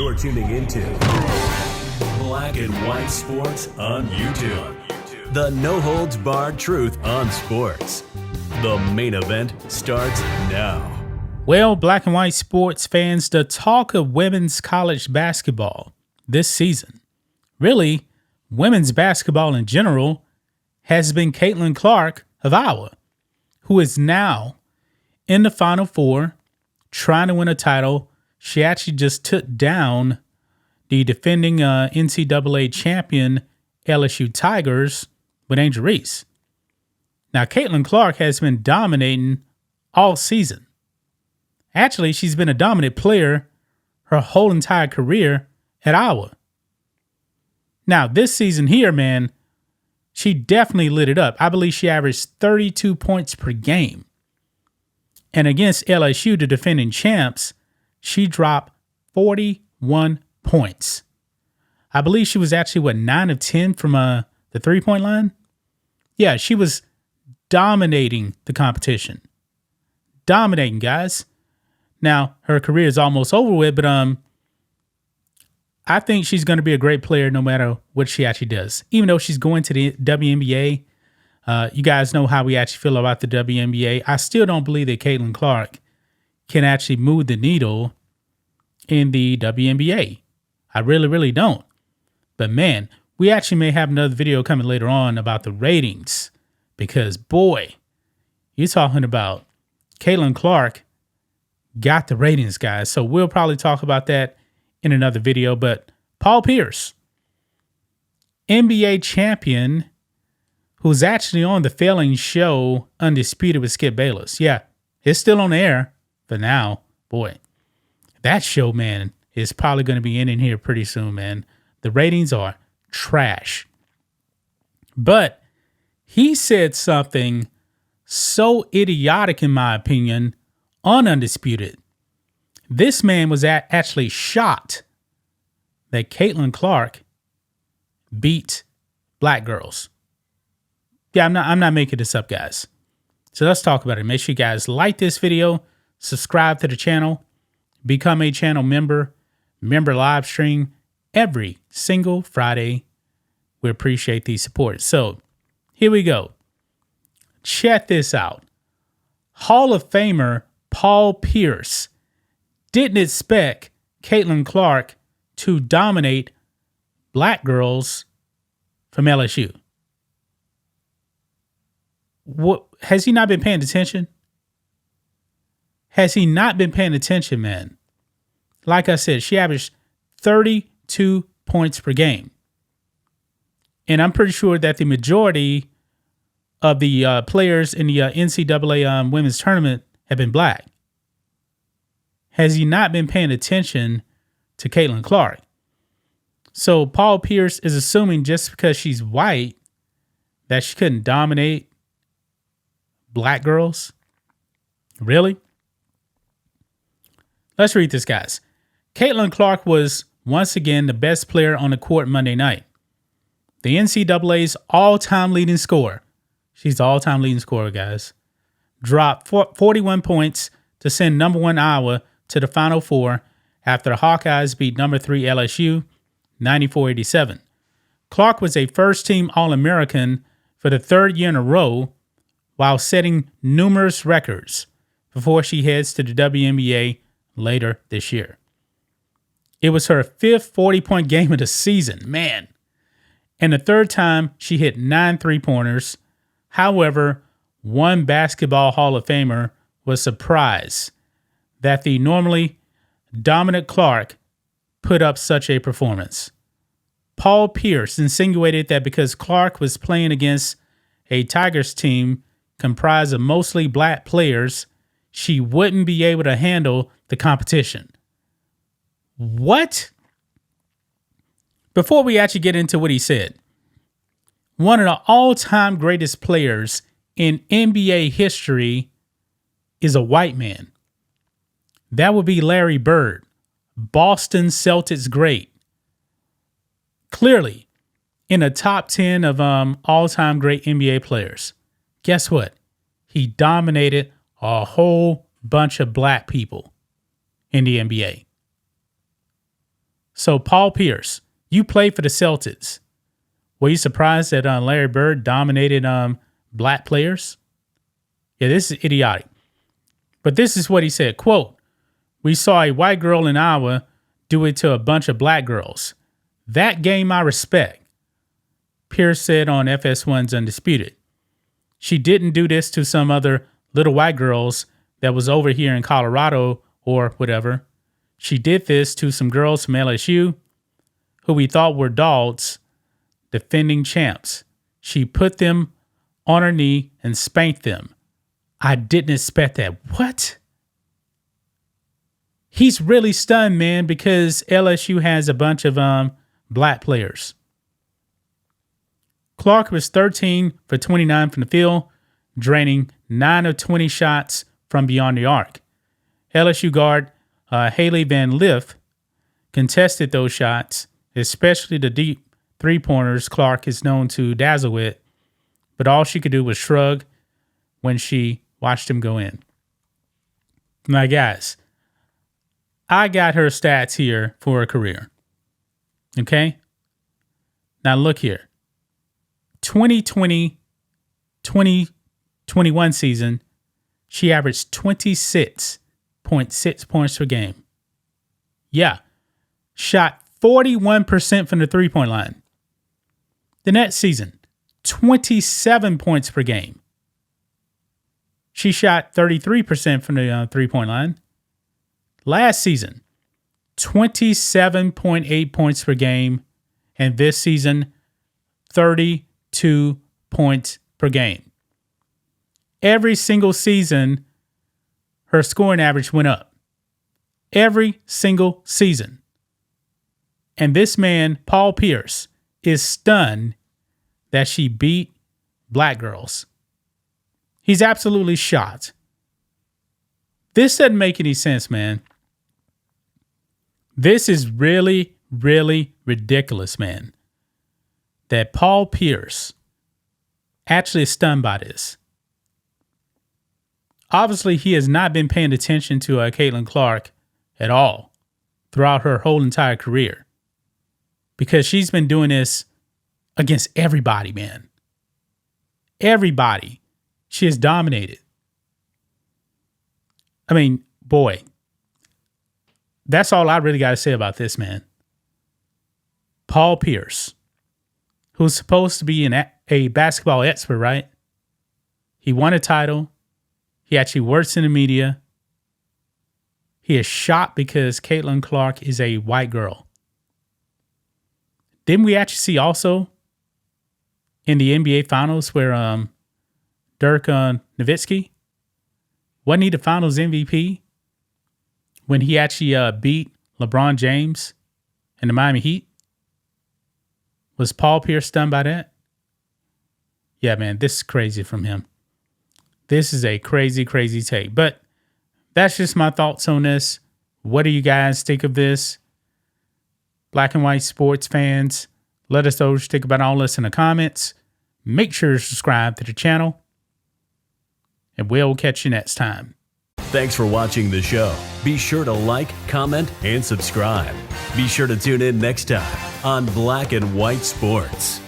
You're tuning into Black and White Sports on YouTube. The no-holds-barred truth on sports. The main event starts now. Well, Black and White Sports fans, the talk of women's college basketball this season, really women's basketball in general, has been Caitlin Clark of Iowa, who is now in the Final Four trying to win a title. She actually just took down the defending NCAA champion LSU Tigers with Angel Reese. Now, Caitlin Clark has been dominating all season. Actually, she's been a dominant player her whole entire career at Iowa. Now, this season here, man, she definitely lit it up. I believe she averaged 32 points per game. And against LSU, the defending champs, she dropped 41 points. I believe she was actually, 9 of 10 from the three-point line? Yeah, she was dominating the competition. Dominating, guys. Now, her career is almost over with, but I think she's going to be a great player no matter what she actually does. Even though she's going to the WNBA, you guys know how we actually feel about the WNBA. I still don't believe that Caitlin Clark can actually move the needle in the WNBA. I really, really don't. But man, we actually may have another video coming later on about the ratings. Because boy, you're talking about Caitlin Clark got the ratings, guys. So we'll probably talk about that in another video. But Paul Pierce, NBA champion, who's actually on the failing show Undisputed with Skip Bayless. Yeah, it's still on the air for now. Boy, that show, man, is probably going to be ending here pretty soon, man. The ratings are trash. But he said something so idiotic, in my opinion, on Undisputed. This man was actually shocked that Caitlin Clark beat black girls. Yeah, I'm not making this up, guys. So let's talk about it. Make sure you guys like this video, subscribe to the channel, become a channel member live stream every single Friday. We appreciate the support. So here we go. Check this out. Hall of Famer Paul Pierce didn't expect Caitlin Clark to dominate black girls from LSU. What, has he not been paying attention? Has he not been paying attention, man? Like I said, she averaged 32 points per game. And I'm pretty sure that the majority of the players in the NCAA women's tournament have been black. Has he not been paying attention to Caitlin Clark? So Paul Pierce is assuming just because she's white that she couldn't dominate black girls? Really? Let's read this, guys. Caitlin Clark was once again the best player on the court Monday night. The NCAA's all-time leading scorer. She's the all-time leading scorer, guys. Dropped 41 points to send number 1 Iowa to the Final Four after the Hawkeyes beat number 3 LSU 94-87. Clark was a first-team All-American for the third year in a row while setting numerous records before she heads to the WNBA later this year. It was her 5th 40-point game of the season, man. And the third time she hit 9 three-pointers. However, one basketball Hall of Famer was surprised that the normally dominant Clark put up such a performance. Paul Pierce insinuated that because Clark was playing against a Tigers team comprised of mostly black players, she wouldn't be able to handle the competition. What? Before we actually get into what he said, one of the all-time greatest players in NBA history is a white man. That would be Larry Bird, Boston Celtics great. Clearly, in the top 10 of all-time great NBA players. Guess what? He dominated a whole bunch of black people in the NBA. So, Paul Pierce, you played for the Celtics. Were you surprised that Larry Bird dominated black players? Yeah, this is idiotic. But this is what he said, quote, "We saw a white girl in Iowa do it to a bunch of black girls. That gained my respect," Pierce said on FS1's Undisputed. "She didn't do this to some other little white girls that was over here in Colorado or whatever. She did this to some girls from LSU who we thought were dogs, defending champs. She put them on her knee and spanked them. I didn't expect that." What? He's really stunned, man, because LSU has a bunch of black players. Clark was 13 for 29 from the field, draining 9 of 20 shots from beyond the arc. LSU guard Haley Van Lith contested those shots, especially the deep three-pointers Clark is known to dazzle with, but all she could do was shrug when she watched him go in. Now, guys, I got her stats here for her career. Okay? Now, look here. 2020-2021 season, she averaged 26.6 points per game. Yeah. Shot 41% from the three-point line. The next season, 27 points per game. She shot 33% from the three-point line. Last season, 27.8 points per game. And this season, 32 points per game. Every single season, her scoring average went up. Every single season. And this man, Paul Pierce, is stunned that she beat black girls. He's absolutely shocked. This doesn't make any sense, man. This is really, really ridiculous, man. That Paul Pierce actually is stunned by this. Obviously, he has not been paying attention to Caitlin Clark at all throughout her whole entire career. Because she's been doing this against everybody, man. Everybody. She has dominated. I mean, boy, that's all I really got to say about this, man. Paul Pierce, who's supposed to be a basketball expert, right? He won a title. He actually works in the media. He is shocked because Caitlin Clark is a white girl. Didn't we actually see also in the NBA Finals where Dirk Nowitzki, wasn't he the Finals MVP when he actually beat LeBron James and the Miami Heat? Was Paul Pierce stunned by that? Yeah, man, this is crazy from him. This is a crazy, crazy take. But that's just my thoughts on this. What do you guys think of this? Black and white sports fans, let us know what you think about all this in the comments. Make sure to subscribe to the channel. And we'll catch you next time. Thanks for watching the show. Be sure to like, comment, and subscribe. Be sure to tune in next time on Black and White Sports.